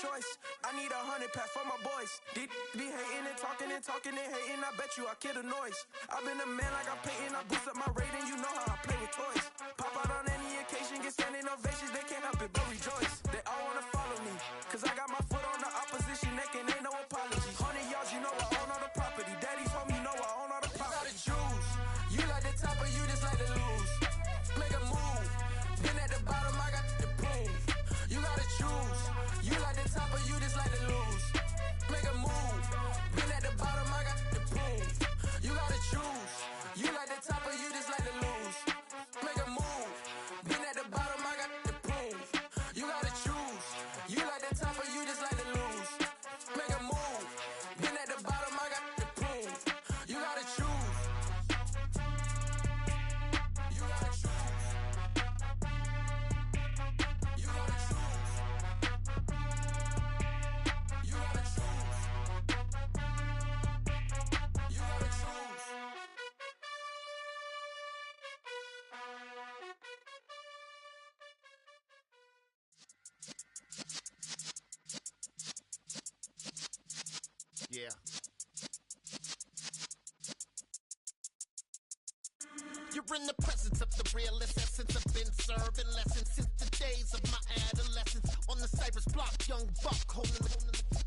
choice. I need 100 pack for my boys. Be hating and talking and talking and hating. I bet you I kill the noise. I've been a man like I'm Peyton. I boost up my rating. You know how I play with toys. Pop out on any occasion, get standing ovations. They can't help it but rejoice. They all wanna follow me, cause I got my foot on the opposition neck and ain't no apologies. 100 yards, you know I own all the property. Daddy's home, you know I own all the property. You gotta choose. You like the top or you just like to lose. Make a move. Been at the bottom, I got the proof. You gotta choose. You like the top or you just like to lose. Make a move. Been at the bottom, I got the proof. You gotta choose. You like the top or you just like to lose. Make a move. Been at the bottom, I got the proof. You gotta choose. You like the top or you just like to lose. Make a move. Been at the bottom, I got the proof. You gotta choose. You gotta choose. You gotta choose. You gotta choose. You gotta choose. Yeah. You're in the presence of the realest essence. I've been serving lessons since the days of my adolescence. On the Cypress block, young buck holding the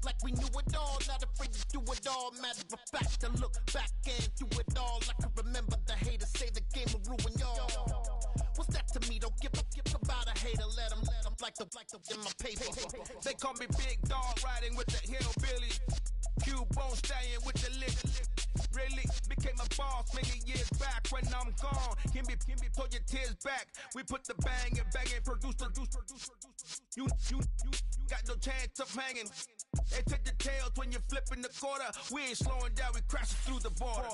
like we knew it all. Not afraid to do it all. Matter of fact, to look back and do it all. I can remember the haters say the game will ruin y'all. What's that to me? Don't give about a hater. Let them like the in my paper. They call me Big Dog, riding with the hillbilly. Q-Bone stallion with the lip. Really became a boss many years back. When I'm gone, can be pull your tears back. We put the bang and produce. You got no chance of hanging. They take the tails when you're flipping the quarter. We ain't slowing down, we crashing through the border.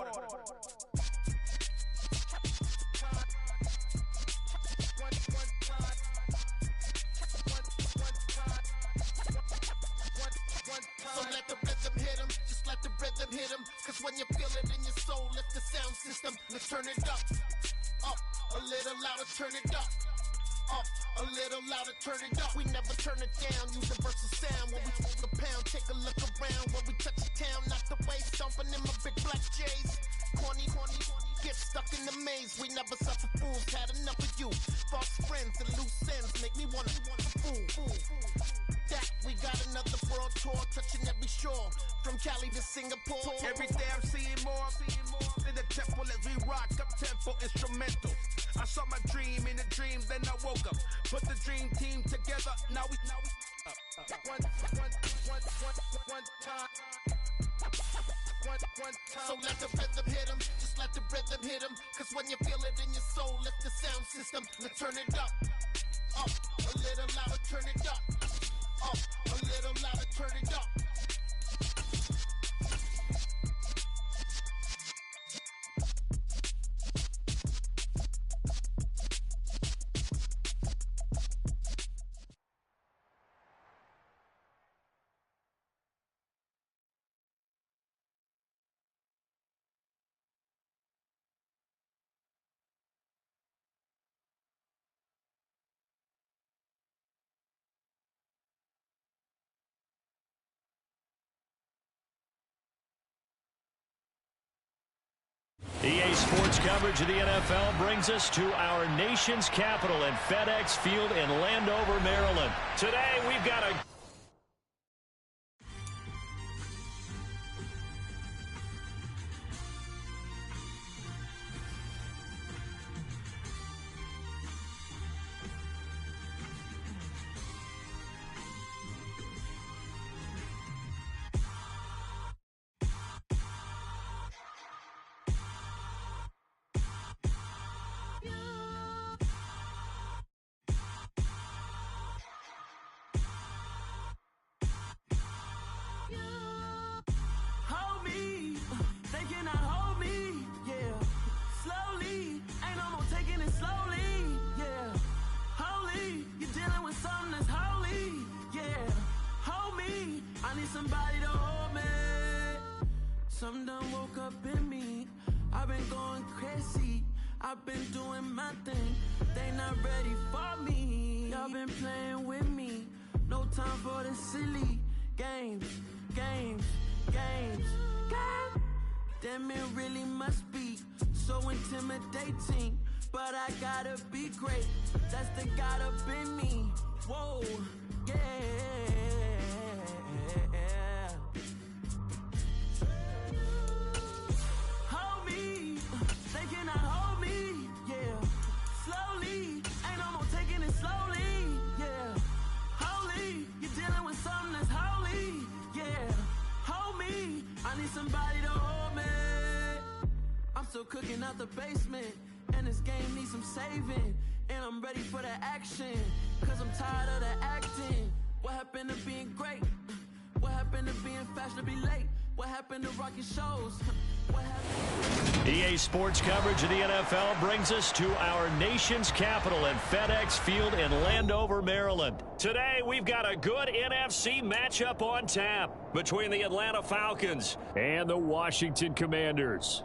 So let the rhythm hit him, just let the rhythm hit him. Cause when you feel it in your soul, lift the sound system, let's turn it up. Up, a little louder, turn it up. Up, a little louder, turn it up. We never turn it down, universal sound. When we move the pound, take a look around. When we touch the town, not the way, stomping in my big black J's. Corny, get stuck in the maze. We never suffer fools, had enough of you. False friends and loose ends make me wanna fool. That we got another world tour, touching every shore, from Cali to Singapore. Every day I'm seeing more in the temple as we rock up tempo instrumental. I saw my dream in a dream, then I woke up. Put the dream team together, now we one time. So let the rhythm hit him, just let the rhythm hit him. Cause when you feel it in your soul, lift the sound system, let's turn it up. Up, a little louder, turn it up. Up, a little louder, turn it up. EA Sports coverage of the NFL brings us to our nation's capital in FedEx Field in Landover, Maryland. Today, we've got a somebody to hold me. Something done woke up in me. I've been going crazy. I've been doing my thing. They not ready for me. Y'all been playing with me. No time for the silly. games. God damn, it really must be so intimidating. But I gotta be great. That's the God up in me. Whoa, yeah. Hold me, they cannot hold me, yeah. Slowly, ain't no more taking it slowly, yeah. Holy, you're dealing with something that's holy, yeah. Hold me, I need somebody to hold me. I'm still cooking out the basement, and this game needs some saving. And I'm ready for the action, cause I'm tired of the acting. What happened to being great? What happened to being fashionably late? What happened to rocking shows? What happened? EA Sports coverage of the NFL brings us to our nation's capital at FedEx Field in Landover, Maryland. Today, we've got a good NFC matchup on tap between the Atlanta Falcons and the Washington Commanders.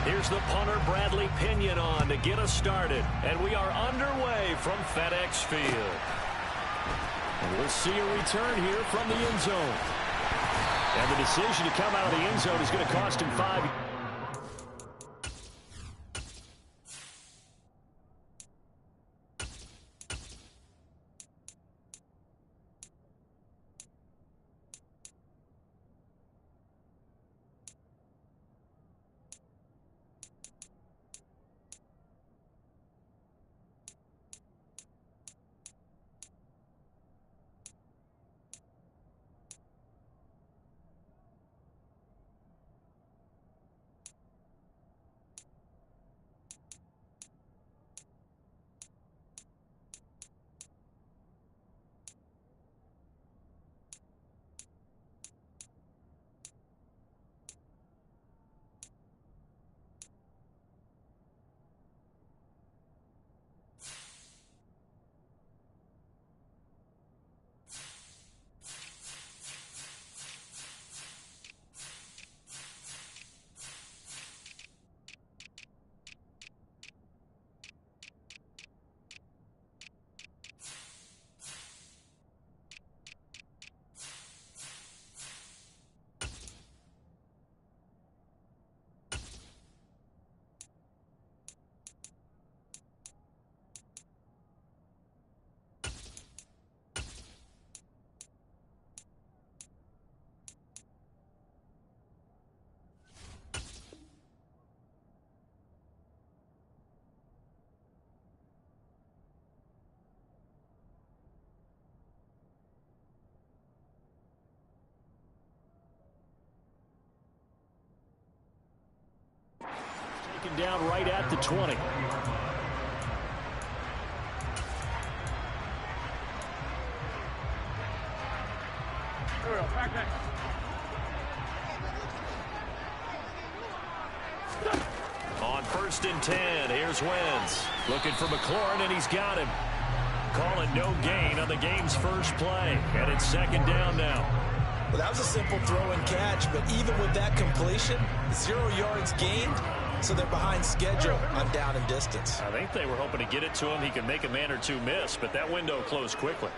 Here's the punter, Bradley Pinion, on to get us started. And we are underway from FedEx Field. And we'll see a return here from the end zone. And the decision to come out of the end zone is going to cost him 5. Taken down right at the 20. On 1st and 10, here's Wentz. Looking for McLaurin, and he's got him. Calling no gain on the game's first play. And it's 2nd down now. Well, that was a simple throw and catch, but even with that completion, 0 yards gained, so they're behind schedule on down and distance. I think they were hoping to get it to him. He could make a man or two miss, but that window closed quickly.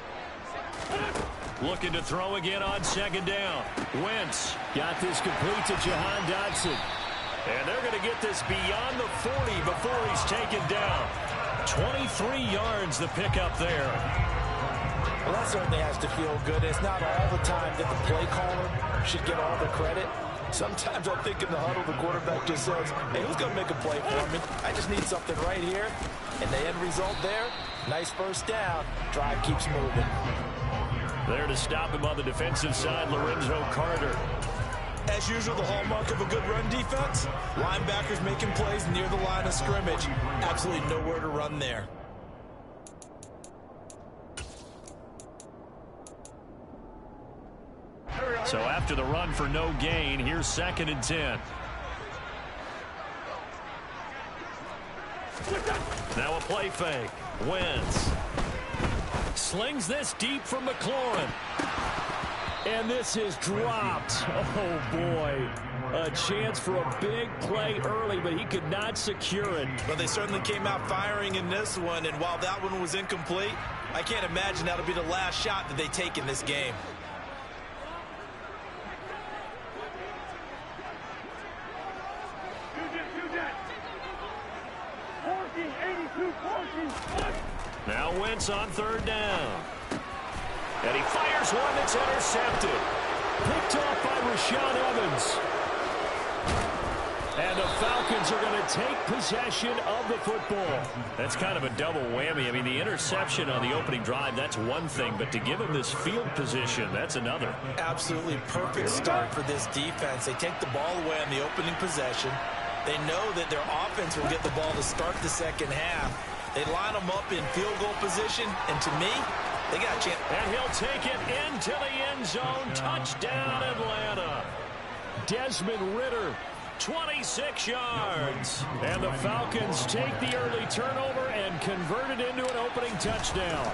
Looking to throw again on 2nd down. Wentz got this complete to Jahan Dotson. And they're going to get this beyond the 40 before he's taken down. 23 yards the pickup there. Well, that certainly has to feel good. It's not all the time that the play caller should get all the credit. Sometimes I think in the huddle, the quarterback just says, hey, who's going to make a play for me? I just need something right here. And the end result there, nice first down. Drive keeps moving. There to stop him on the defensive side, Lorenzo Carter. As usual, the hallmark of a good run defense, linebackers making plays near the line of scrimmage. Absolutely nowhere to run there. So after the run for no gain, here's 2nd and 10. Now a play fake. Wentz slings this deep from McLaurin. And this is dropped. Oh, boy. A chance for a big play early, but he could not secure it. But they certainly came out firing in this one, and while that one was incomplete, I can't imagine that'll be the last shot that they take in this game. Now Wentz on third down. And he fires one that's intercepted. Picked off by Rashaan Evans. And the Falcons are going to take possession of the football. That's kind of a double whammy. I mean, the interception on the opening drive, that's one thing. But to give him this field position, that's another. Absolutely perfect start for this defense. They take the ball away on the opening possession. They know that their offense will get the ball to start the second half. They line them up in field goal position, and to me, they got a chance. And he'll take it into the end zone. Touchdown, Atlanta. Desmond Ridder, 26 yards. And the Falcons take the early turnover and convert it into an opening touchdown.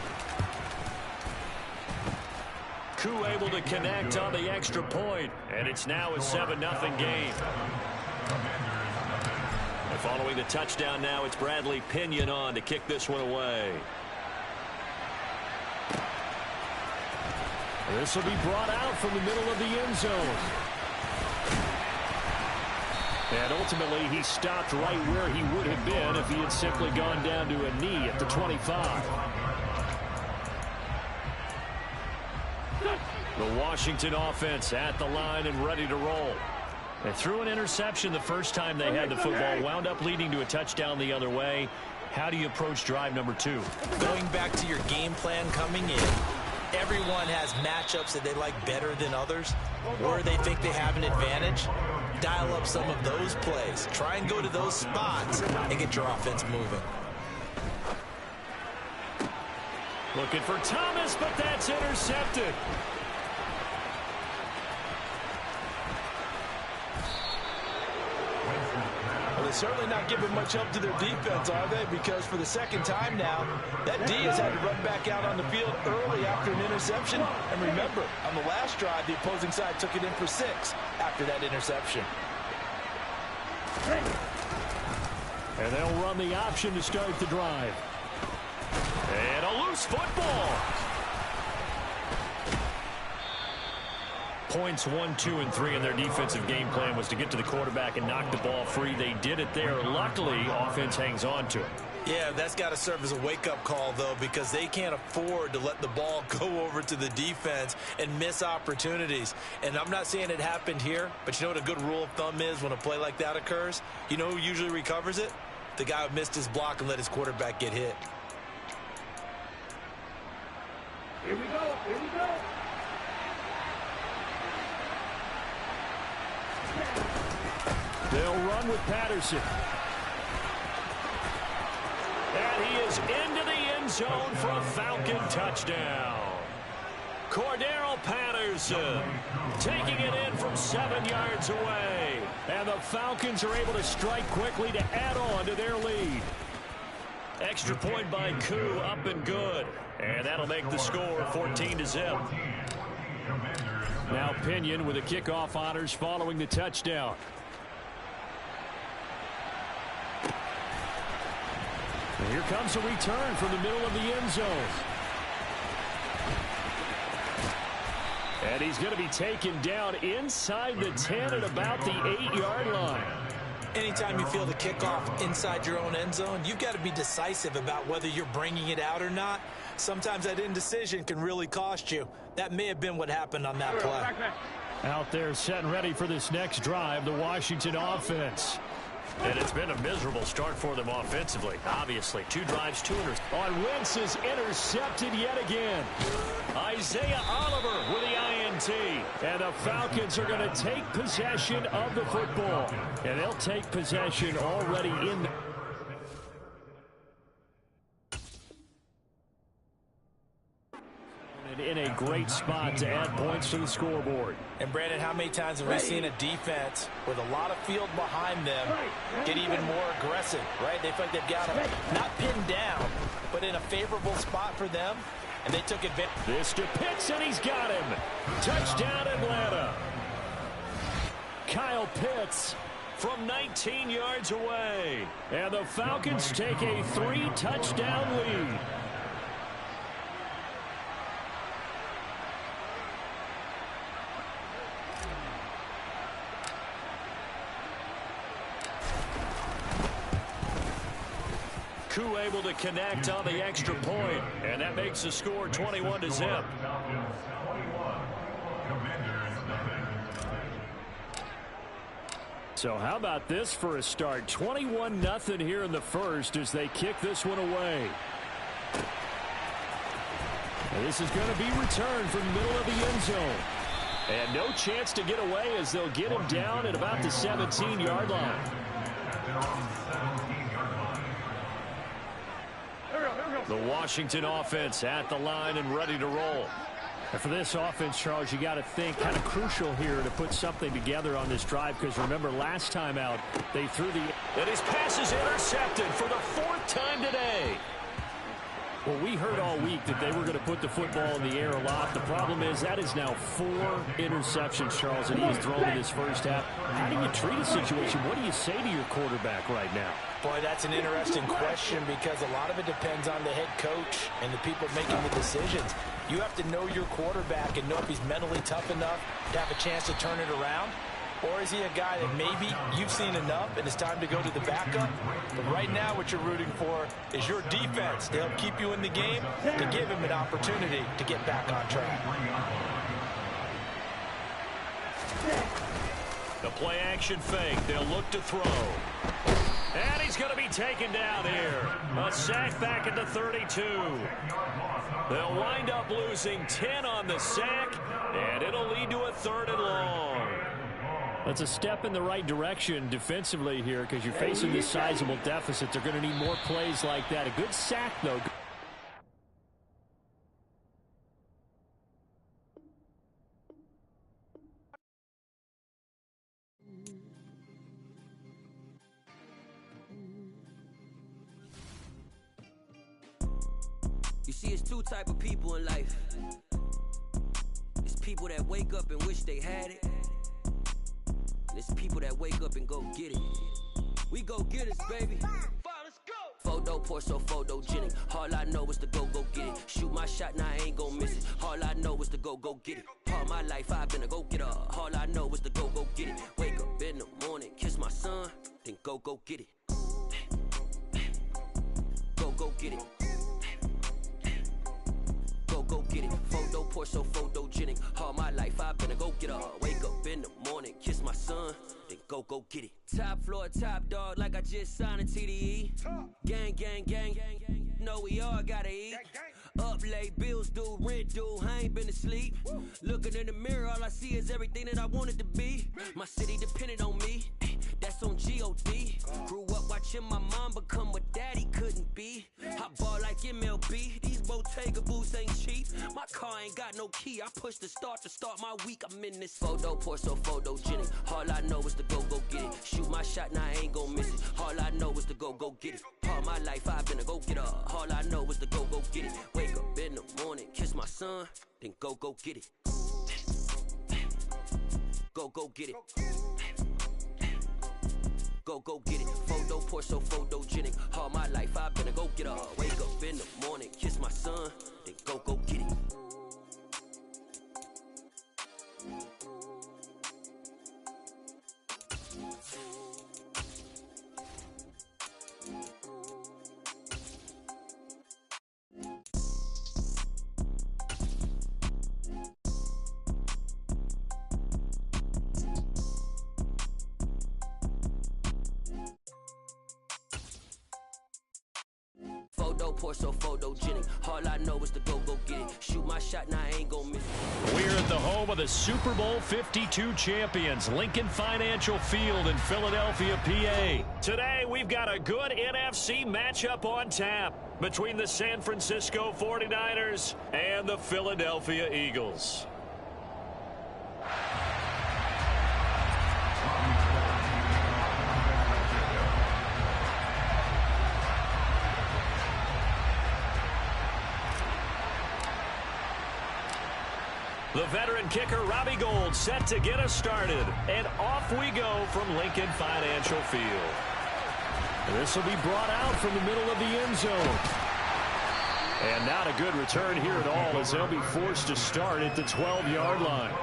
Koo able to connect on the extra point, and it's now a 7-0 game. And following the touchdown now, it's Bradley Pinion on to kick this one away. This will be brought out from the middle of the end zone. And ultimately, he stopped right where he would have been if he had simply gone down to a knee at the 25. The Washington offense at the line and ready to roll. They threw an interception the first time they had the football, wound up leading to a touchdown the other way. How do you approach drive number 2? Going back to your game plan coming in, everyone has matchups that they like better than others, where they think they have an advantage. Dial up some of those plays. Try and go to those spots and get your offense moving. Looking for Thomas, but that's intercepted. Well, they're certainly not giving much help to their defense, are they? Because for the second time now, that D has had to run back out on the field early after an interception. And remember, on the last drive, the opposing side took it in for 6 after that interception. And they'll run the option to start the drive. And a loose football. Points 1, 2, and 3 in their defensive game plan was to get to the quarterback and knock the ball free. They did it there. Luckily, offense hangs on to it. Yeah, that's got to serve as a wake-up call, though, because they can't afford to let the ball go over to the defense and miss opportunities. And I'm not saying it happened here, but you know what a good rule of thumb is when a play like that occurs? You know who usually recovers it? The guy who missed his block and let his quarterback get hit. Here we go. Here we go. They'll run with Patterson. And he is into the end zone for a Falcon touchdown. Cordero Patterson taking it in from 7 yards away. And the Falcons are able to strike quickly to add on to their lead. Extra point by Koo, up and good. And that'll make the score 14-0. Now Pinion with the kickoff honors following the touchdown. And here comes a return from the middle of the end zone. And he's going to be taken down inside the 10 at about the 8-yard line. Anytime you feel the kickoff inside your own end zone, you've got to be decisive about whether you're bringing it out or not. Sometimes that indecision can really cost you. That may have been what happened on that play. Out there set and ready for this next drive, the Washington offense. And it's been a miserable start for them offensively. Obviously, 2 drives, 2 on Wentz is intercepted yet again. Isaiah Oliver with the INT. And the Falcons are going to take possession of the football. And they'll take possession already in the... in a great spot to add points to the scoreboard. And Brandon, how many times have we seen a defense with a lot of field behind them get even more aggressive, right? They feel like they've got them not pinned down, but in a favorable spot for them, and they took advantage. This to Pitts, and he's got him. Touchdown, Atlanta. Kyle Pitts from 19 yards away. And the Falcons take a 3-touchdown lead. Koo able to connect on the extra point, and that makes the score 21-0. So how about this for a start? 21-0 here in the first as they kick this one away. And this is going to be returned from the middle of the end zone. And no chance to get away as they'll get him down at about the 17-yard line. The Washington offense at the line and ready to roll. And for this offense, Charles, you got to think kind of crucial here to put something together on this drive, because remember last time out they threw the... And his pass is intercepted for the 4th time today. Well, we heard all week that they were going to put the football in the air a lot. The problem is that is now 4 interceptions, Charles, that he has thrown in this first half. How do you treat a situation? What do you say to your quarterback right now? Boy, that's an interesting question, because a lot of it depends on the head coach and the people making the decisions. You have to know your quarterback and know if he's mentally tough enough to have a chance to turn it around. Or is he a guy that maybe you've seen enough and it's time to go to the backup? But right now what you're rooting for is your defense to help keep you in the game, to give him an opportunity to get back on track. The play action fake. They'll look to throw. And he's going to be taken down here. A sack back at the 32. They'll wind up losing 10 on the sack, and it'll lead to a 3rd and long. That's a step in the right direction defensively here, because you're facing this sizable deficit. They're going to need more plays like that. A good sack, though. You see, it's 2 type of people in life. It's people that wake up and wish they had it. And it's people that wake up and go get it. We go get it, baby. Let's go. Photo pour so photogenic. All I know is to go get it. Shoot my shot, now I ain't gon' miss it. All I know is to go get it. All my life I've been a go-getter. All I know is to go get it. Wake up in the morning, kiss my son, then go get it. Go get it. Go get it. Photo pour so photogenic. All my life I've been a go-getter. Wake up in the morning, kiss my son, then go get it. Top floor, top dog, like I just signed a TDE. Gang, gang, gang, gang, gang. Know we all gotta eat. Up late, bills due, rent due, I ain't been asleep. Looking in the mirror, all I see is everything that I wanted to be. My city depended on me, that's on G.O.D. Grew up watching my mom become what daddy couldn't be. I ball like MLB, these Bottega boots ain't cheap. My car ain't got no key, I push the start to start my week. I'm in this photo pour so photogenic. All I know is to go get it. Shoot my shot, now I ain't gon' miss it. All I know is to go get it. All my life I've been a go-getter. All I know is to go get it. Wake up in the morning, kiss my son, then go get it. Go get it. Go get it. Photo pour so photogenic. All my life I've been a go-getter. Wake up in the morning, kiss my son, then go get it. Photo pour so photogenic. All I know is to go get it. Shoot my shot, now I ain't gon' miss it. We're at the home of the Super Bowl 52 champions, Lincoln Financial Field in Philadelphia, PA. Today, we've got a good NFC matchup on tap between the San Francisco 49ers and the Philadelphia Eagles. The veteran kicker, Robbie Gould, set to get us started. And off we go from Lincoln Financial Field. This will be brought out from the middle of the end zone. And not a good return here at all, as they'll be forced to start at the 12-yard line.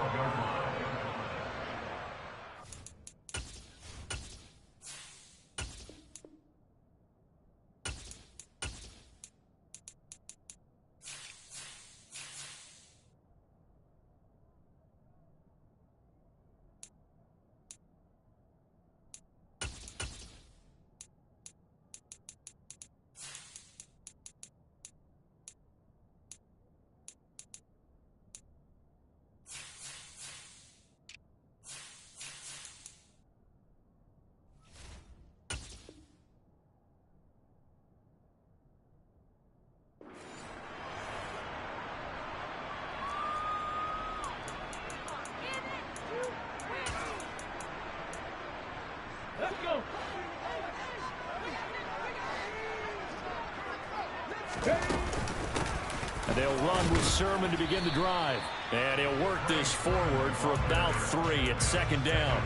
And they'll run with Sermon to begin the drive. And he'll work this forward for about 3 at second down.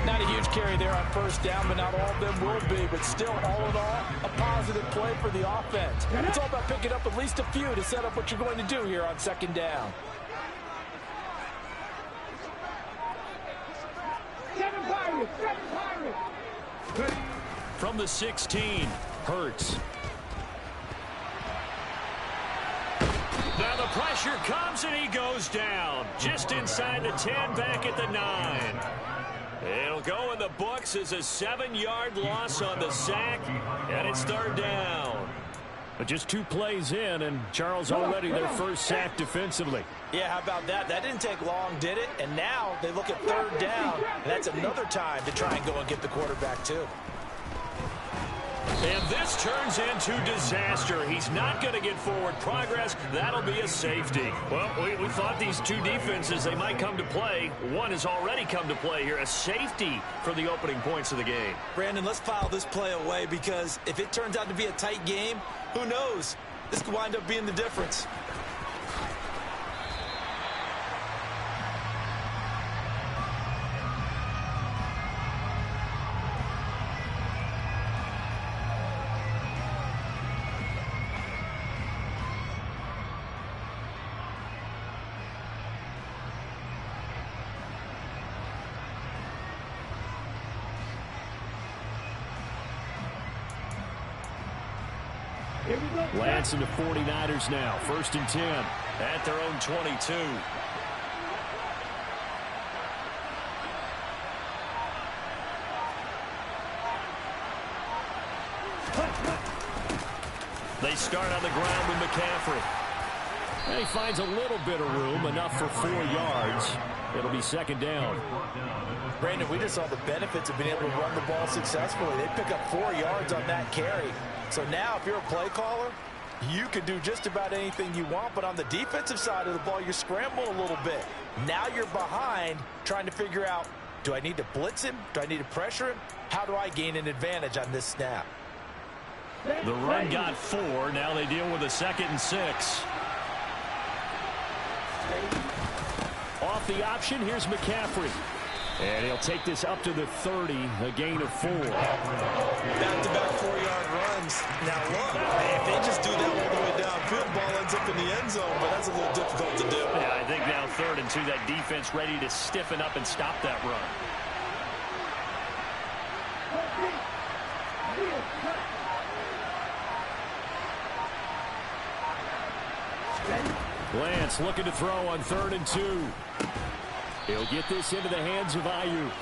Not a huge carry there on first down, but not all of them will be. But still, all in all, a positive play for the offense. It's all about picking up at least a few to set up what you're going to do here on second down. From the 16, Hurts. Now the pressure comes and he goes down. Just inside the 10, back at the 9. It'll go in the books as a 7-yard loss on the sack, and it's third down. But just 2 plays in, and Charles already their first sack defensively. Yeah, how about that? That didn't take long, did it? And now they look at third down, and that's another time to try and go and get the quarterback too. And this turns into disaster. He's not going to get forward progress. That'll be a safety. Well, we thought these 2 defenses, they might come to play. One has already come to play here. A safety for the opening points of the game. Brandon, let's file this play away because if it turns out to be a tight game, who knows? This could wind up being the difference. Lance and the 49ers now. 1st and 10 at their own 22. They start on the ground with McCaffrey. And he finds a little bit of room, enough for 4 yards. It'll be second down. Brandon, we just saw the benefits of being able to run the ball successfully. They pick up 4 yards on that carry. So now if you're a play caller, you can do just about anything you want, but on the defensive side of the ball, you're scrambling a little bit. Now you're behind trying to figure out, do I need to blitz him? Do I need to pressure him? How do I gain an advantage on this snap? The run got 4. Now they deal with a 2nd and 6. Off the option, here's McCaffrey. And he'll take this up to the 30, a gain of 4. Back-to-back 4-yard runs. Now look, if they just do that all the way downfield, ball ends up in the end zone, but that's a little difficult to do. Yeah, I think now 3rd and 2, that defense ready to stiffen up and stop that run. Lance looking to throw on 3rd and 2. He'll get this into the hands of Ayuk.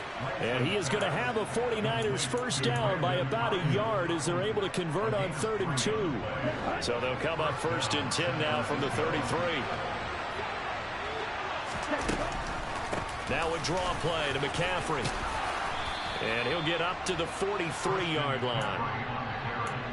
And he is going to have a 49ers first down by about 1 yard as they're able to convert on 3rd and 2. So they'll come up 1st and 10 now from the 33. Now a draw play to McCaffrey. And he'll get up to the 43-yard line.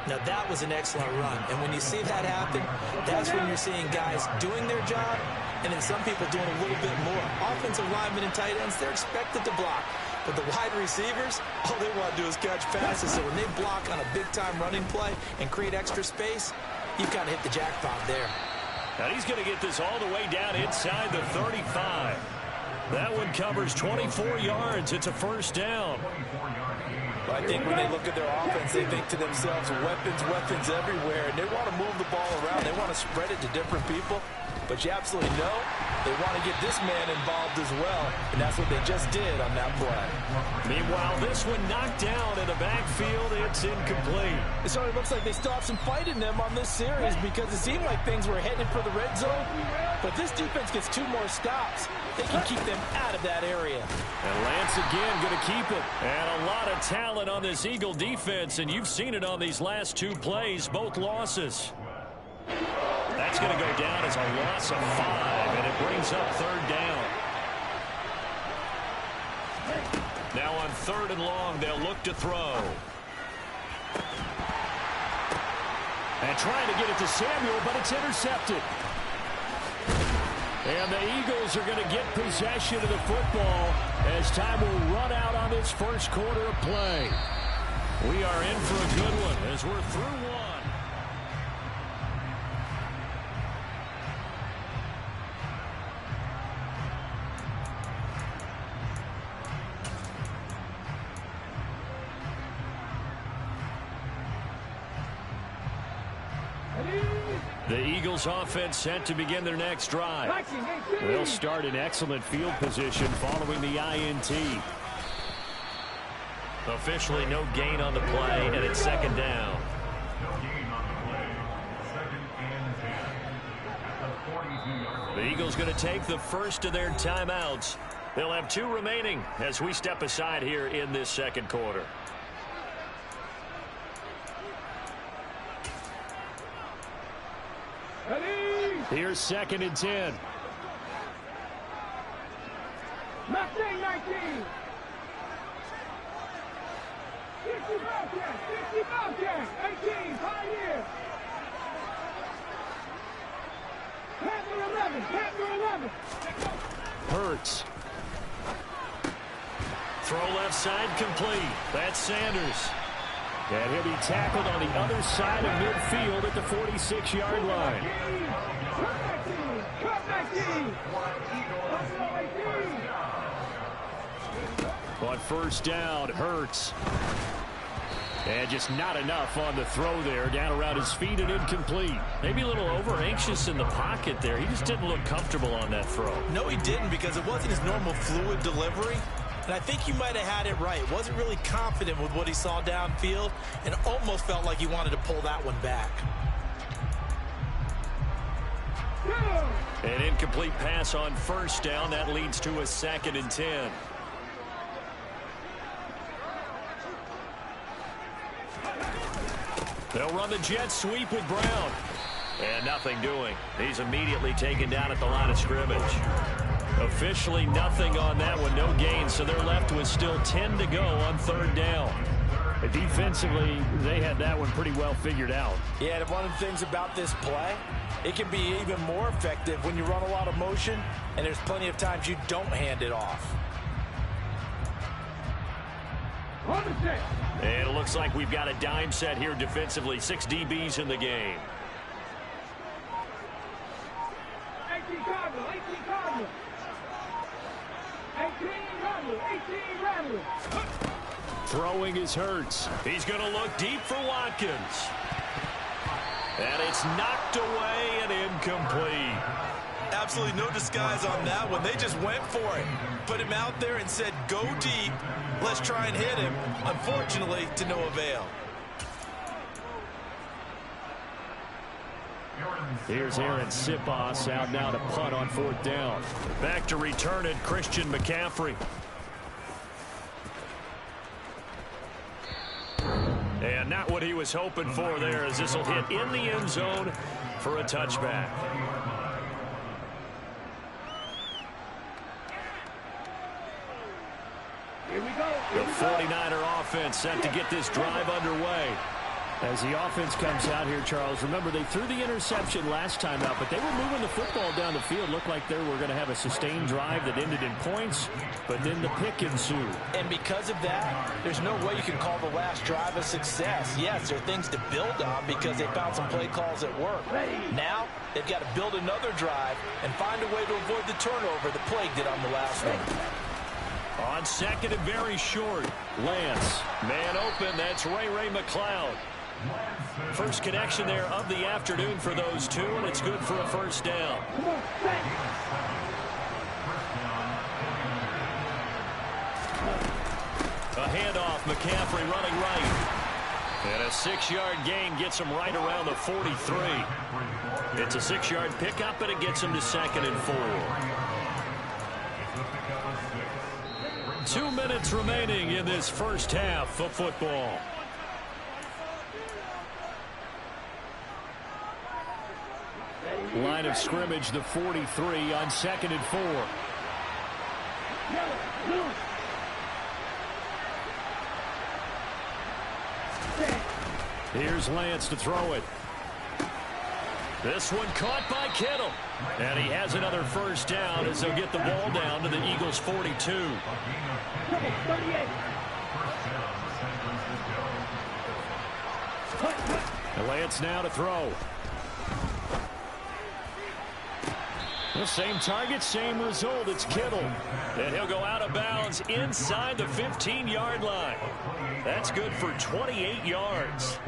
Now that was an excellent run. And when you see that happen, that's when you're seeing guys doing their job and then some people doing a little bit more. Offensive linemen and tight ends, they're expected to block. But the wide receivers, all they want to do is catch passes. So when they block on a big-time running play and create extra space, you've kind of hit the jackpot there. Now he's going to get this all the way down inside the 35. That one covers 24 yards. It's a first down. I think when they look at their offense, they think to themselves, weapons everywhere, and they want to move the ball around. They want to spread it to different people, but you absolutely know they want to get this man involved as well, and that's what they just did on that play. Meanwhile, this one knocked down in the backfield. It's incomplete. So it looks like they still have some fight in them on this series because it seemed like things were headed for the red zone, but this defense gets 2 more stops. They can keep them out of that area. And Lance again going to keep it. And a lot of talent on this Eagle defense, and you've seen it on these last 2 plays, both losses. That's going to go down as a loss of 5, and it brings up 3rd down. Now on 3rd and long, they'll look to throw. And trying to get it to Samuel, but it's intercepted. And the Eagles are going to get possession of the football as time will run out on this first quarter of play. We are in for a good one as we're through 1. The Eagles offense set to begin their next drive. They'll start in excellent field position following the INT. Officially no gain on the play, and it's second down. The Eagles going to take the first of their timeouts. They'll have 2 remaining as we step aside here in this second quarter. Here's 2nd and 10. 19. 50 Bobcats. 18, Pioneer. Panther 11. Hurts. Throw left side complete. That's Sanders. And he'll be tackled on the other side of midfield at the 46-yard line. On first down, Hurts. And just not enough on the throw there. Down around his feet and incomplete. Maybe a little over-anxious in the pocket there. He just didn't look comfortable on that throw. No, he didn't, because it wasn't his normal fluid delivery. And I think you might have had it right. Wasn't really confident with what he saw downfield and almost felt like he wanted to pull that one back. An incomplete pass on first down. That leads to a 2nd and 10. They'll run the jet sweep with Brown. And nothing doing. He's immediately taken down at the line of scrimmage. Officially nothing on that one, no gain, so they're left with still 10 to go on 3rd down. Defensively, they had that one pretty well figured out. Yeah, and one of the things about this play, it can be even more effective when you run a lot of motion, and there's plenty of times you don't hand it off. And it looks like we've got a dime set here defensively. 6 DBs in the game. 18 Cardinal. 18 Rattler. Throwing is Hurts. He's going to look deep for Watkins. And it's knocked away and incomplete. Absolutely no disguise on that one. They just went for it. Put him out there and said, go deep. Let's try and hit him. Unfortunately, to no avail. Here's Aaron Sipos out now to punt on 4th down. Back to return it, Christian McCaffrey. And not what he was hoping for there, as this will hit in the end zone for a touchback. Here we go. The 49er offense set to get this drive underway. As the offense comes out here, Charles, remember they threw the interception last time out, but they were moving the football down the field. Looked like they were going to have a sustained drive that ended in points, but then the pick ensued. And because of that, there's no way you can call the last drive a success. Yes, there are things to build on because they found some play calls that work. Now, they've got to build another drive and find a way to avoid the turnover the Plague did on the last one. On 2nd and very short, Lance. Man open, that's Ray McLeod. First connection there of the afternoon for those two, and it's good for a first down. A handoff, McCaffrey running right. And a 6-yard gain gets him right around the 43. It's a 6-yard pickup, and it gets him to 2nd and 4. 2 minutes remaining in this first half of football. Line of scrimmage, the 43 on 2nd and 4. Here's Lance to throw it. This one caught by Kittle. And he has another first down as they'll get the ball down to the Eagles' 42. And Lance now to throw. The same target, same result. It's Kittle. And he'll go out of bounds inside the 15-yard line. That's good for 28 yards.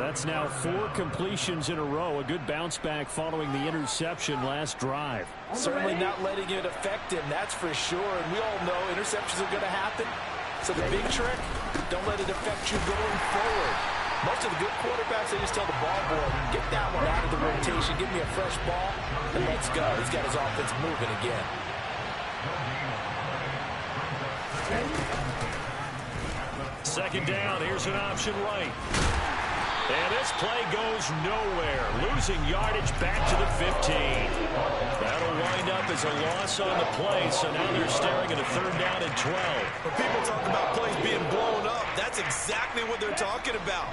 That's now 4 completions in a row. A good bounce back following the interception last drive. Certainly not letting it affect him, that's for sure. And we all know interceptions are going to happen. So the big trick, don't let it affect you going forward. Most of the good quarterbacks, they just tell the ball boy, get that one out of the rotation, give me a fresh ball, and let's go. He's got his offense moving again. Second down, here's an option right. And this play goes nowhere. Losing yardage back to the 15. That'll wind up as a loss on the play, so now they're staring at a 3rd down and 12. When people talk about plays being blown up, that's exactly what they're talking about.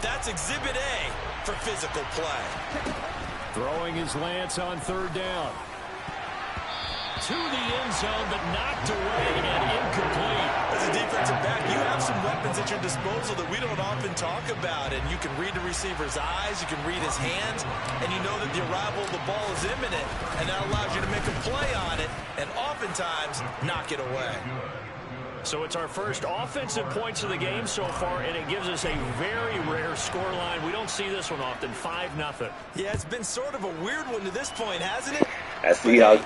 That's Exhibit A for physical play. Throwing his Lance on 3rd down. To the end zone, but knocked away and incomplete. As a defensive back, you have some weapons at your disposal that we don't often talk about. And you can read the receiver's eyes, you can read his hands, and you know that the arrival of the ball is imminent. And that allows you to make a play on it and oftentimes knock it away. So it's our first offensive points of the game so far, and it gives us a very rare scoreline. We don't see this one often, 5-0. Yeah, it's been sort of a weird one to this point, hasn't it? I see y'all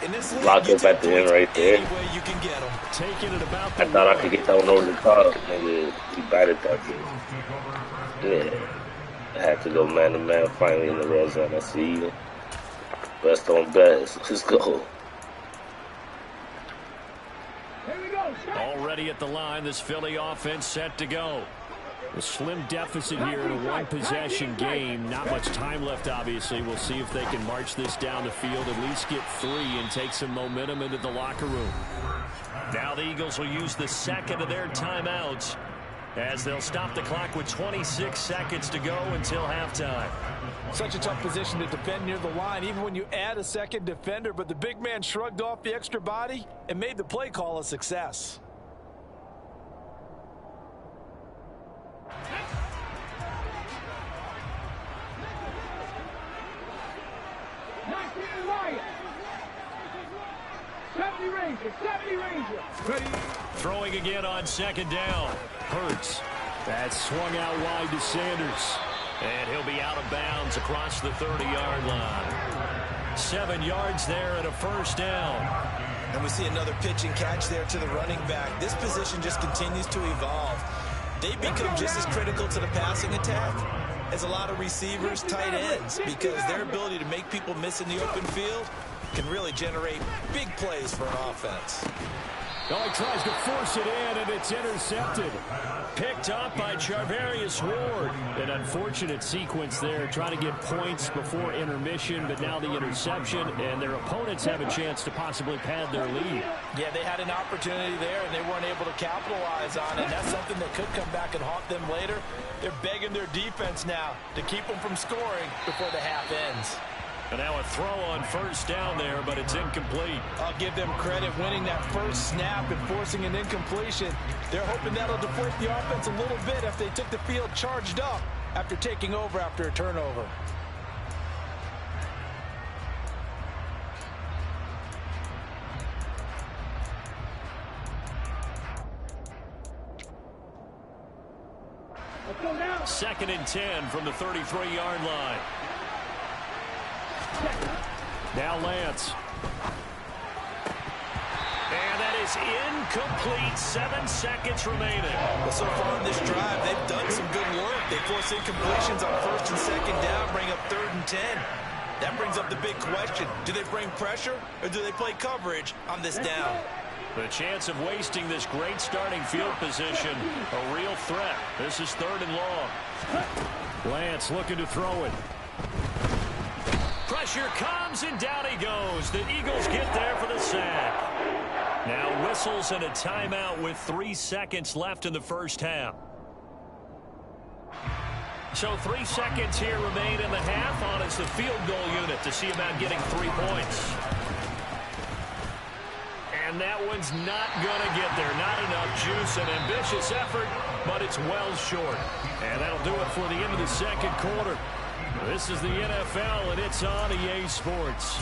lock up at the end right there. You can get them. Taking it about I thought I could get that one over the top. Nigga, he batted that bitch. Yeah. I had to go man-to-man finally in the red zone. I see you. Best on best. Let's go. Already at the line, this Philly offense set to go. A slim deficit here in a one-possession game. Not much time left, obviously. We'll see if they can march this down the field, at least get 3 and take some momentum into the locker room. Now the Eagles will use the second of their timeouts as they'll stop the clock with 26 seconds to go until halftime. Such a tough position to defend near the line, even when you add a second defender, but the big man shrugged off the extra body and made the play call a success. Throwing again on 2nd down. Hurts. That's swung out wide to Sanders. And he'll be out of bounds across the 30-yard line. 7 yards there and a 1st down. And we see another pitch and catch there to the running back. This position just continues to evolve. They become just as critical to the passing attack as a lot of receivers, tight ends, because their ability to make people miss in the open field can really generate big plays for an offense. Oh, he tries to force it in, and it's intercepted. Picked up by Charvarius Ward. An unfortunate sequence there, trying to get points before intermission, but now the interception, and their opponents have a chance to possibly pad their lead. Yeah, they had an opportunity there, and they weren't able to capitalize on it. That's something that could come back and haunt them later. They're begging their defense now to keep them from scoring before the half ends. And now a throw on 1st down there, but it's incomplete. I'll give them credit winning that first snap and forcing an incompletion. They're hoping that'll deflate the offense a little bit if they took the field charged up after taking over after a turnover. Second and 10 from the 33-yard line. Now Lance. And that is incomplete. 7 seconds remaining. Well, so far in this drive, they've done some good work. They force incompletions on 1st and 2nd down, bring up 3rd and 10. That brings up the big question. Do they bring pressure or do they play coverage on this down? The chance of wasting this great starting field position, a real threat. This is 3rd and long. Lance looking to throw it. Pressure comes, and down he goes. The Eagles get there for the sack. Now whistles and a timeout with 3 seconds left in the 1st half. So 3 seconds here remain in the half on as the field goal unit to see about getting 3 points. And that one's not going to get there. Not enough juice. An ambitious effort, but it's well short. And that'll do it for the end of the 2nd quarter. This is the NFL, and it's on EA Sports.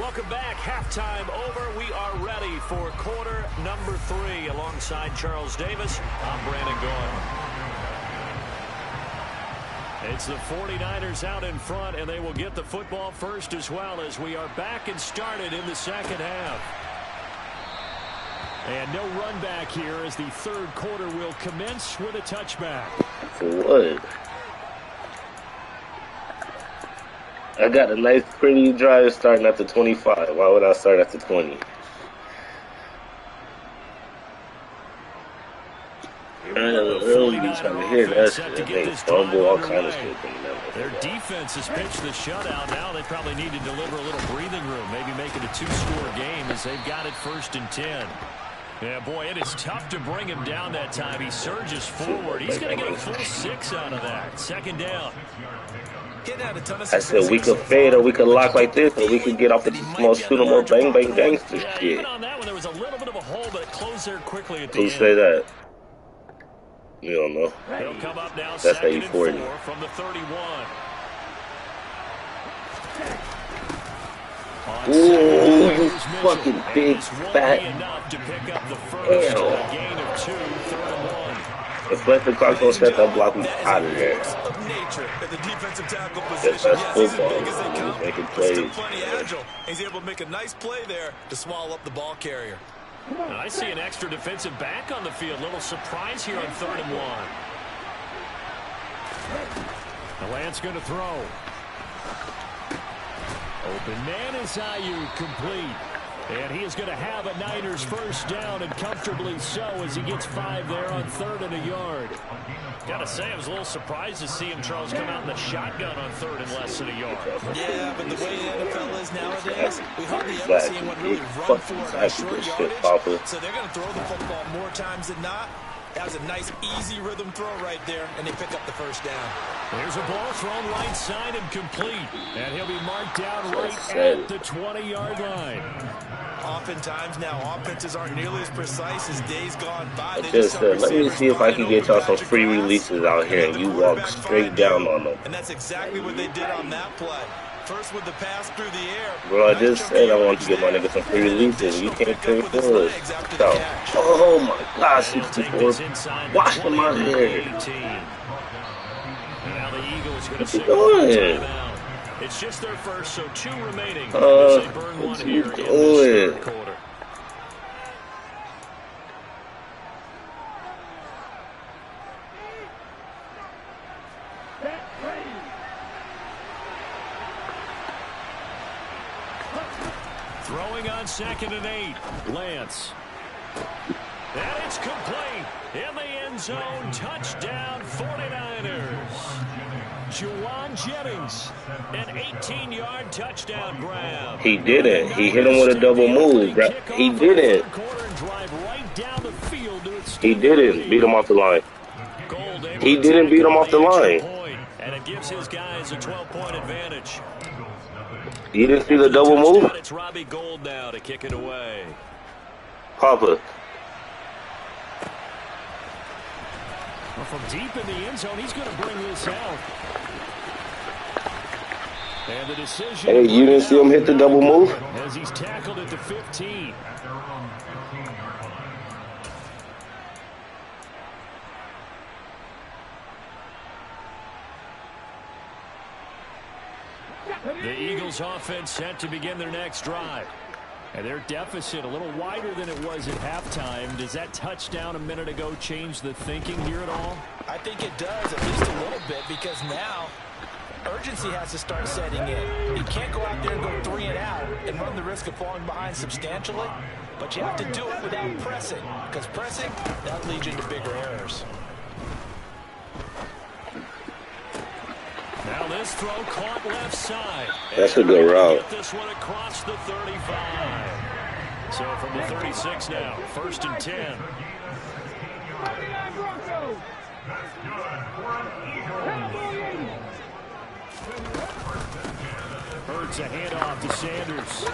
Welcome back. Halftime over. We are ready for quarter number 3. Alongside Charles Davis, I'm Brandon Gaudin. It's the 49ers out in front, and they will get the football first as well as we are back and started in the second half. And no run back here as the third quarter will commence with a touchback. For what? I got a nice, pretty drive starting at the 25. Why would I start at the 20? Trying to hear that shit. They fumble, all kind of shit. Their defense has pitched the shutout. Now they probably need to deliver a little breathing room. Maybe make it a 2-score game as they've got it 1st and 10. Yeah, boy, it is tough to bring him down that time. He surges forward. He's going to get a full 6 out of that. Second down. I said we could fade or we could lock like this, or we could get off the small shooter more bang bang gangster shit. Even on that one, there was a little bit of a hole, but it closed there quickly at the end. Who say that? You don't know. He'll come up now. That's how you 4 from the 31. Ooh, you fucking big fat. Damn. Gain of 2, 3rd and 1. If the clock don't set that block, we out of there. Yes, that's football. He's making plays. He's able to make a nice play there to swallow up the ball carrier. I see an extra defensive back on the field. Little surprise here on 3rd and 1. The Lance going to throw. Open man is Ayuk, complete. And he is going to have a Niners first down, and comfortably so as he gets 5 there on 3rd and a yard. Got to say, I was a little surprised to see him, Charles, come out in the shotgun on 3rd and less than a yard. Yeah, but the way the NFL is nowadays, we hardly ever see anyone really run for it on short yardage. So they're going to throw the football more times than not. That was a nice, easy rhythm throw right there, and they pick up the first down. There's a ball thrown right side and complete. And he'll be marked down right at the 20-yard line. Oftentimes now, offenses aren't nearly as precise as days gone by. I just said, let me see if I can get y'all some free releases out here, and you walk straight down on them. And that's exactly what they did on that play. First with the pass through the air. Bro, I just said I wanted to get my nigga some free releases. You can't pay for it. So, oh my God, 64. Wash him out of here. Now the Eagles going to say timeout. It's just their first, so 2 remaining. They burn 1 here in this 3rd quarter. Throwing on 2nd and 8. Lance. And it's complete. In the end zone. Touchdown 49ers. Juwan Jennings. An 18-yard touchdown grab. He didn't. He hit him with a double move. He didn't. He didn't beat him off the line. He didn't beat him off the line. And it gives his guys a 12-point advantage. You didn't see the double move? It's Robbie Gould now to kick it away. Papa. Well, from deep in the end zone, he's going to bring this out. And the decision. Hey, you didn't see him hit the double move? As he's tackled at the 15. The Eagles offense set to begin their next drive. And their deficit a little wider than it was at halftime. Does that touchdown a minute ago change the thinking here at all? I think it does, at least a little bit, because now urgency has to start setting in. You can't go out there and go 3 and out and run the risk of falling behind substantially, but you have to do it without pressing, because pressing, that leads you to bigger errors. Now this throw caught left side. That's a good route. Get this one across the 35. So from the 36 now, 1st and 10. Hurts a handoff to Sanders.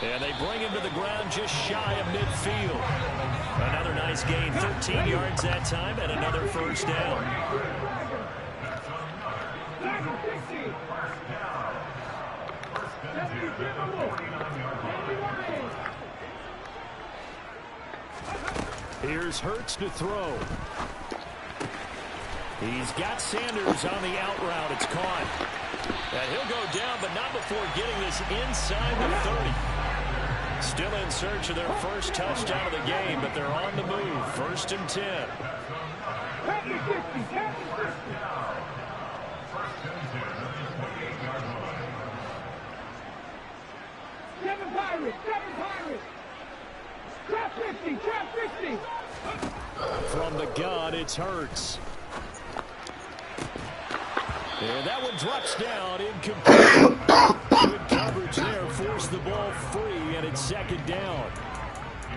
And they bring him to the ground just shy of midfield. Another nice gain, 13 yards that time, and another first down. Here's Hurts to throw. He's got Sanders on the out route. It's caught. And he'll go down, but not before getting this inside the 30. Still in search of their first touchdown of the game, but they're on the move. 1st and 10. Seven Pirates. Trap 50. From the gun, it's Hurts. And that one drops down, incomplete. Good coverage there, forced the ball free, and it's 2nd down.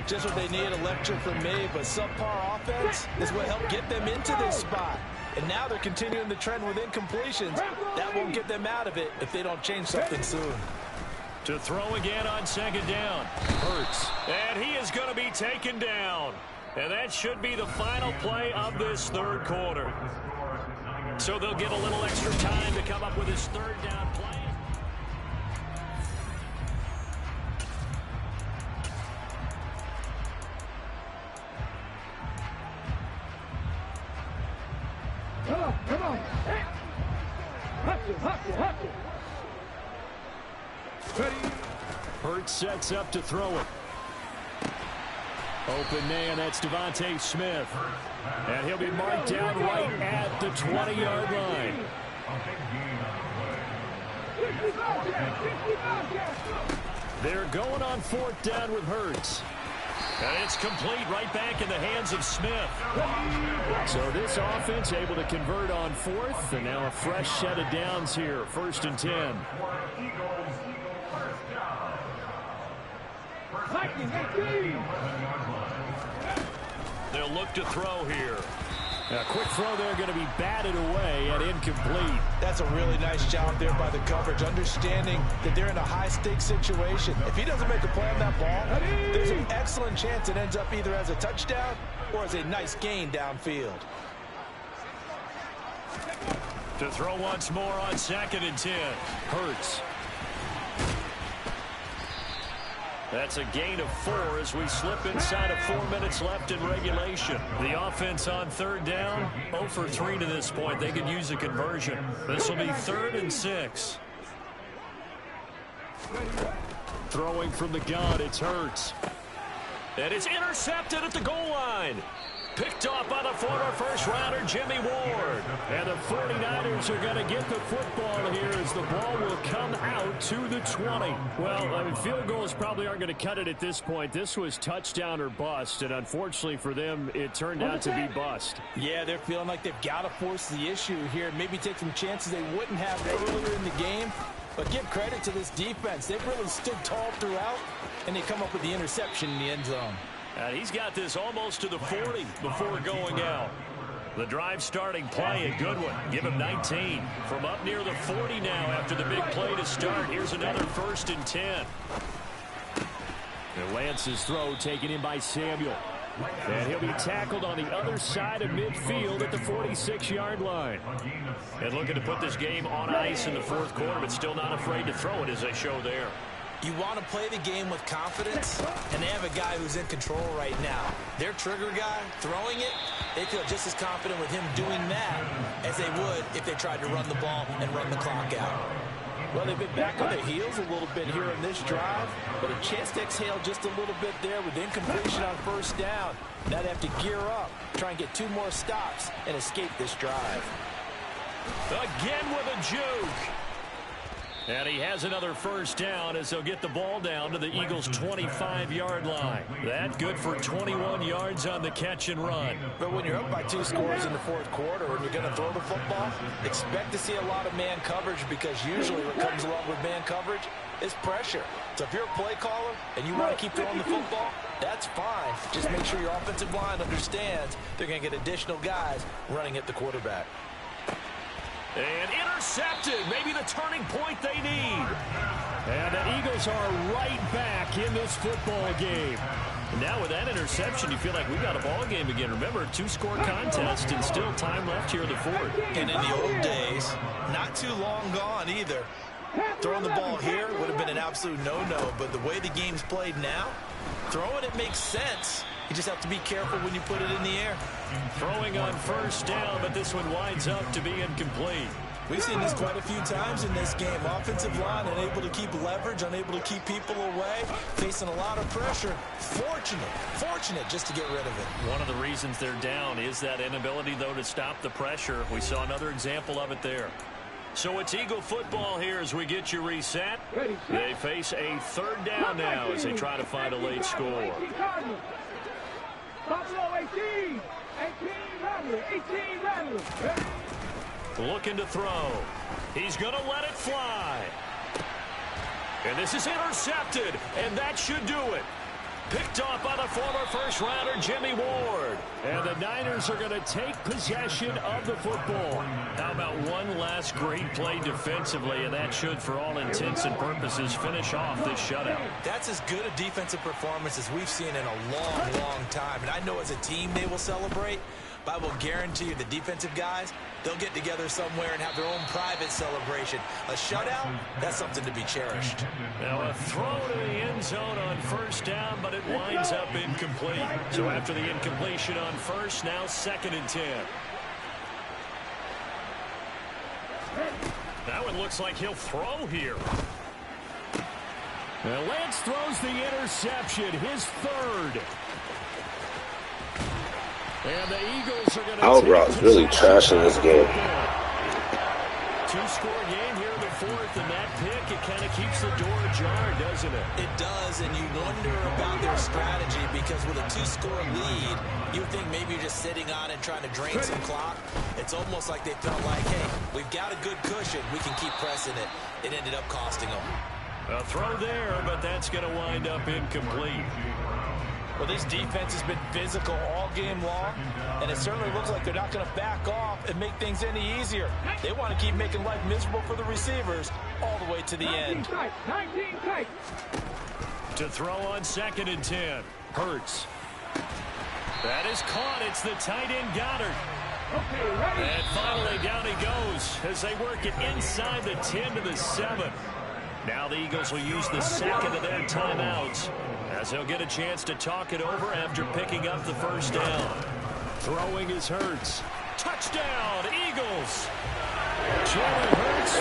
Just what they need, a lecture from me, but subpar offense is what helped get them into this spot. And now they're continuing the trend with incompletions. That won't get them out of it if they don't change something soon. To throw again on 2nd down. Hurts. And he is going to be taken down. And that should be the final play of this 3rd quarter. So they'll get a little extra time to come up with his 3rd down play. Come on. Hustle. Ready. Hurts sets up to throw it. Open man, that's Devontae Smith. And he'll be marked down right at the 20-yard line. They're going on 4th down with Hurts. And it's complete right back in the hands of Smith. So this offense able to convert on 4th, and now a fresh set of downs here, 1st and 10. They'll look to throw here. A quick throw there going to be batted away and incomplete. That's a really nice job there by the coverage, understanding that they're in a high-stakes situation. If he doesn't make a play on that ball, there's an excellent chance it ends up either as a touchdown or as a nice gain downfield. To throw once more on 2nd and 10. Hurts. That's a gain of 4 as we slip inside of 4 minutes left in regulation. The offense on 3rd down, 0 for 3 to this point. They could use a conversion. This will be 3rd and 6. Throwing from the gun, it's Hurts. And it's intercepted at the goal line. Picked off by the former first-rounder Jimmy Ward. And the 49ers are going to get the football here as the ball will come out to the 20. Well, I mean, field goals probably aren't going to cut it at this point. This was touchdown or bust, and unfortunately for them, it turned out to be bust. Yeah, they're feeling like they've got to force the issue here. Maybe take some chances they wouldn't have earlier in the game. But give credit to this defense. They've really stood tall throughout, and they come up with the interception in the end zone. And he's got this almost to the 40 before going out. The drive starting play, a good one. Give him 19. From up near the 40 now after the big play to start. Here's another 1st and 10. And Lance's throw taken in by Samuel. And he'll be tackled on the other side of midfield at the 46-yard line. And looking to put this game on ice in the 4th quarter, but still not afraid to throw it as they show there. You want to play the game with confidence, and they have a guy who's in control right now. Their trigger guy, throwing it, they feel just as confident with him doing that as they would if they tried to run the ball and run the clock out. Well, they've been back on their heels a little bit here in this drive, but a chance to exhale just a little bit there with incompletion on 1st down. Now they have to gear up, try and get 2 more stops, and escape this drive. Again with a juke. And he has another 1st down as they'll get the ball down to the Eagles' 25-yard line. That good for 21 yards on the catch and run. But when you're up by 2 scores in the 4th quarter and you're going to throw the football, expect to see a lot of man coverage, because usually what comes along with man coverage is pressure. So if you're a play caller and you want to keep throwing the football, that's fine. Just make sure your offensive line understands they're going to get additional guys running at the quarterback. And intercepted, maybe the turning point they need. And the Eagles are right back in this football game. And now with that interception, you feel like we got a ball game again. Remember, 2-score contest and still time left here in the 4th. And in the old days, not too long gone either, Throwing the ball here would have been an absolute no-no, but the way the game's played now, throwing it makes sense. You just have to be careful when you put it in the air. Throwing on first down, but this one winds up to be incomplete. We've seen this quite a few times in this game. Offensive line unable to keep leverage, unable to keep people away, facing a lot of pressure. Fortunate just to get rid of it. One of the reasons they're down is that inability, though, to stop the pressure. We saw another example of it there. So it's Eagle football here as we get you reset. They face a third down now as they try to find a late score. Buffalo 18 Rattler. Looking to throw. He's going to let it fly. And this is intercepted, and that should do it. Picked off by the former first-rounder Jimmy Ward. And the Niners are going to take possession of the football. How about one last great play defensively, and that should, for all intents and purposes, finish off this shutout. That's as good a defensive performance as we've seen in a long time. And I know as a team they will celebrate, but I will guarantee you the defensive guys, they'll get together somewhere and have their own private celebration. A shutout, that's something to be cherished. Now a throw to the end zone on first down, but it winds up incomplete. So after the incompletion on first, now 2nd and 10. That one looks like he'll throw here. Now Lance throws the interception, his third. And the Eagles are going to Outrock's really trashing this game. Two-score game here in the fourth, and that pick, it kind of keeps the door ajar, doesn't it? It does, and you wonder about their strategy because with a 2-score lead, you think maybe you're just sitting on it trying to drain some clock. It's almost like they felt like, hey, we've got a good cushion. We can keep pressing it. It ended up costing them. A throw there, but that's going to wind up incomplete. Well, this defense has been physical all game long, and it certainly looks like they're not going to back off and make things any easier. They want to keep making life miserable for the receivers all the way to the end. 19 tight. To throw on 2nd and 10. Hurts. That is caught. It's the tight end Goddard. And finally down he goes as they work it inside the 10 to the 7. Now the Eagles will use the second of their timeouts as they'll get a chance to talk it over after picking up the first down. Throwing is Hurts. Touchdown, Eagles! Jalen Hurts.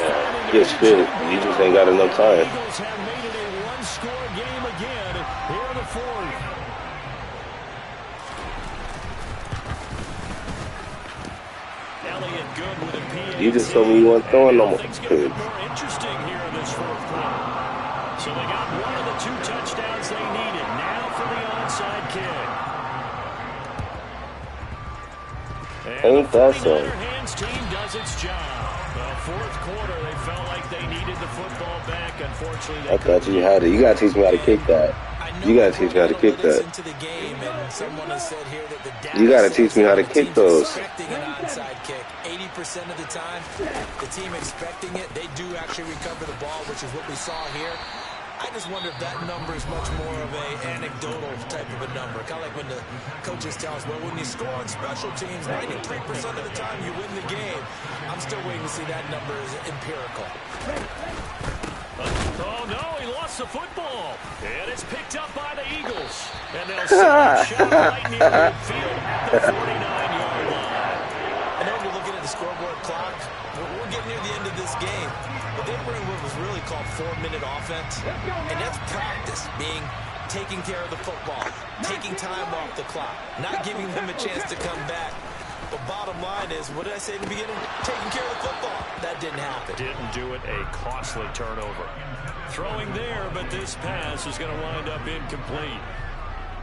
Good shit. You just ain't got enough time. Eagles have made it a one-score game again here in the fourth. Elliott good with a PAT. You just told me you weren't throwing no more. Things get a bit more interesting here in this fourth quarter. So they got one of the 2 touchdowns they needed. Now for the onside kick. And Ain't that so? the 49er hands team does its job. The fourth quarter, they felt like they needed the football back. Unfortunately, I thought you had it. You gotta teach me how to kick that. You gotta teach me how to kick that. You gotta teach me how to kick those. Expecting an onside kick 80% of the time, the team expecting it, they do actually recover the ball, which is what we saw here. I just wonder if that number is much more of a anecdotal type of a number. Kind of like when the coaches tell us, well, when you score on special teams, 93% of the time you win the game. I'm still waiting to see that number is empirical. Oh, no, he lost the football. And it's picked up by the Eagles. And they'll send a shot right near midfield at the 49-yard line. I know you're looking at the scoreboard clock. We're getting near the end of this game. But they were in what was really called 4-minute offense. And that's practice, being taking care of the football, taking time off the clock, not giving them a chance to come back. The bottom line is, what did I say in the beginning? Taking care of the football. That didn't happen. Didn't do it. A costly turnover. Throwing there, but this pass is going to wind up incomplete.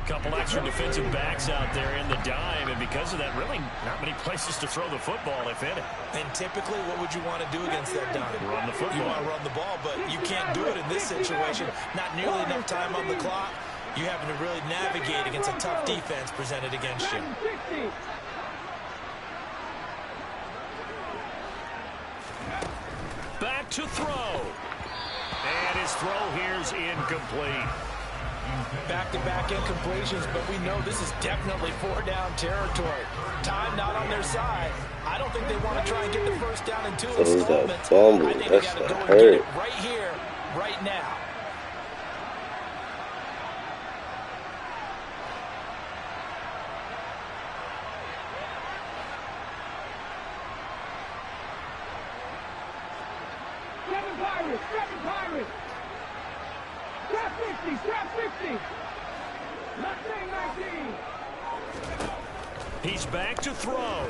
Couple extra defensive backs out there in the dime, and because of that, really not many places to throw the football, if any. And typically, what would you want to do against that dime? Run the football. You want to run the ball, but you can't do it in this situation. Not nearly enough time on the clock. You having to really navigate against a tough defense presented against you. Back to throw. And his throw here's incomplete. Back-to-back incompletions, but we know this is definitely 4-down territory. Time not on their side. I don't think they want to try and get the first down in 2 installments. I think they got to go and get it right here, right now. Seven Pirates. Trap 50. Mustang 19. He's back to throw.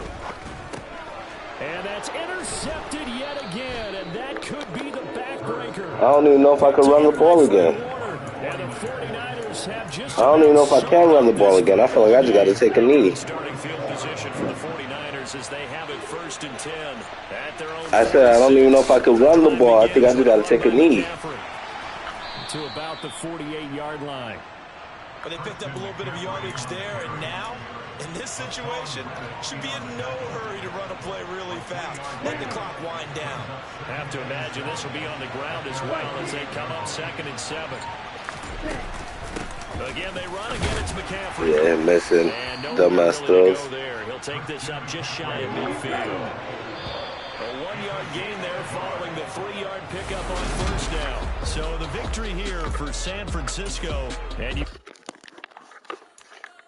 And that's intercepted yet again, and that could be the backbreaker. I don't even know if I can run the ball again. And the 49ers have just I don't even know if I can run the ball again. I feel like I just got to take a knee. Starting field position for the 49ers as they have it 1st and 10 at their own. I said I don't even know if I can run the ball. I think I just got to take a knee. To about the 48-yard line. But they picked up a little bit of yardage there, and now, in this situation, should be in no hurry to run a play really fast. Let the clock wind down. Have to imagine this will be on the ground as well as they come up 2nd and 7. Again, they run. Again, it's McCaffrey. Yeah, missing dumbass throws. He'll take this up just shy of midfield. A 1-yard gain there following the 3-yard pickup on 1st down. So the victory here for San Francisco. And